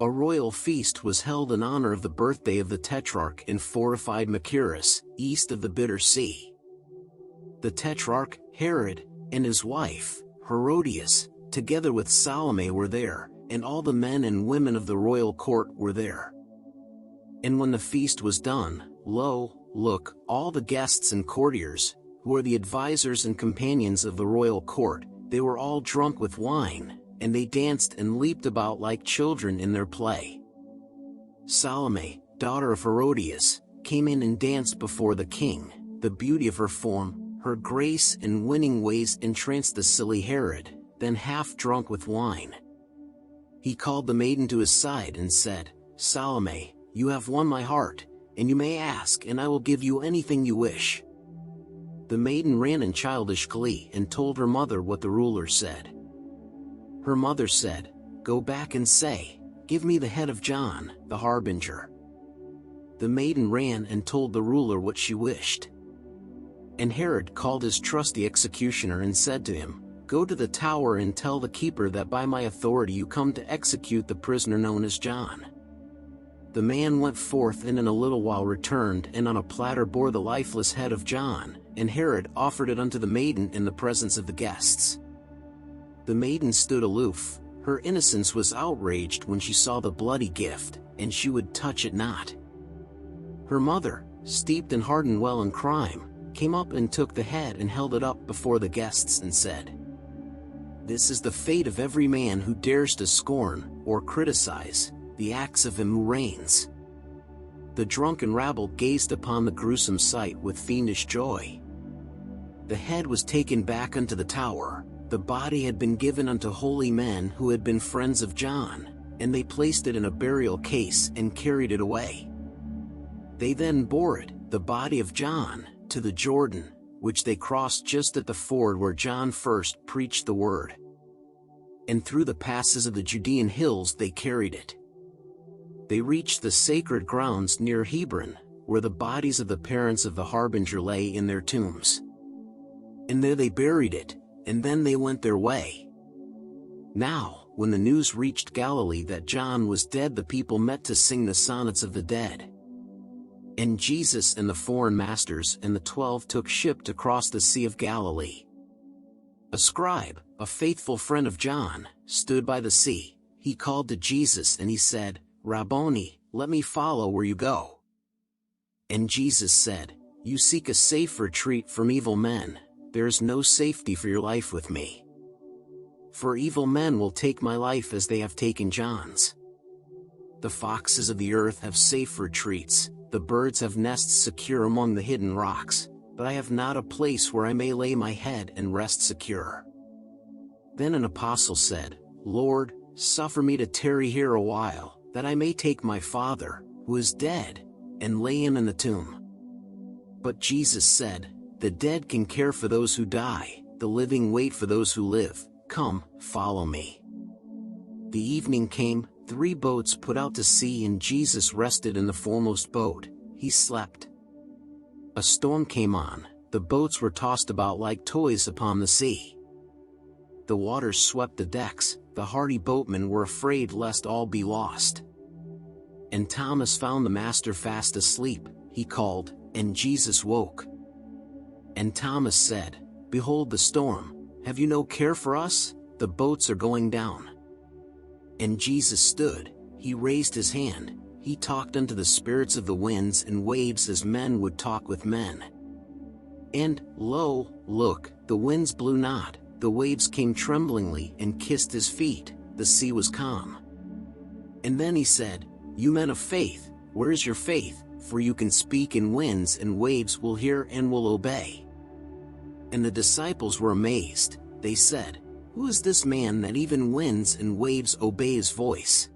A royal feast was held in honor of the birthday of the Tetrarch in fortified Machaerus, east of the Bitter Sea. The Tetrarch, Herod, and his wife, Herodias, together with Salome were there, and all the men and women of the royal court were there. And when the feast was done, lo, look, all the guests and courtiers, who are the advisers and companions of the royal court, they were all drunk with wine, and they danced and leaped about like children in their play. Salome, daughter of Herodias, came in and danced before the king. The beauty of her form, her grace and winning ways entranced the silly Herod, then half drunk with wine. He called the maiden to his side and said, "Salome, you have won my heart, and you may ask and I will give you anything you wish." The maiden ran in childish glee and told her mother what the ruler said. Her mother said, "Go back and say, 'Give me the head of John, the harbinger.'" The maiden ran and told the ruler what she wished. And Herod called his trusty executioner and said to him, "Go to the tower and tell the keeper that by my authority you come to execute the prisoner known as John." The man went forth and in a little while returned and on a platter bore the lifeless head of John, and Herod offered it unto the maiden in the presence of the guests. The maiden stood aloof, her innocence was outraged when she saw the bloody gift, and she would touch it not. Her mother, steeped and hardened well in crime, came up and took the head and held it up before the guests and said, "This is the fate of every man who dares to scorn, or criticize, the acts of him who reigns." The drunken rabble gazed upon the gruesome sight with fiendish joy. The head was taken back unto the tower, the body had been given unto holy men who had been friends of John, and they placed it in a burial case and carried it away. They then bore it, the body of John, to the Jordan, which they crossed just at the ford where John first preached the word. And through the passes of the Judean hills they carried it. They reached the sacred grounds near Hebron, where the bodies of the parents of the harbinger lay in their tombs. And there they buried it, and then they went their way. Now, when the news reached Galilee that John was dead, the people met to sing the sonnets of the dead. And Jesus and the foreign masters and the 12 took ship to cross the Sea of Galilee. A scribe, a faithful friend of John, stood by the sea. He called to Jesus and he said, "Rabboni, let me follow where you go." And Jesus said, "You seek a safe retreat from evil men. There is no safety for your life with me. For evil men will take my life as they have taken John's. The foxes of the earth have safe retreats, the birds have nests secure among the hidden rocks, but I have not a place where I may lay my head and rest secure." Then an apostle said, "Lord, suffer me to tarry here a while, that I may take my father, who is dead, and lay him in the tomb." But Jesus said, "The dead can care for those who die, the living wait for those who live. Come, follow me." The evening came, 3 boats put out to sea and Jesus rested in the foremost boat. He slept. A storm came on, the boats were tossed about like toys upon the sea. The waters swept the decks, the hardy boatmen were afraid lest all be lost. And Thomas found the master fast asleep. He called, and Jesus woke. And Thomas said, "Behold the storm, have you no care for us? The boats are going down." And Jesus stood, he raised his hand, he talked unto the spirits of the winds and waves as men would talk with men. And, lo, look, the winds blew not, the waves came tremblingly and kissed his feet, the sea was calm. And then he said, "You men of faith, where is your faith? For you can speak and winds and waves will hear and will obey." And the disciples were amazed. They said, "Who is this man that even winds and waves obey his voice?"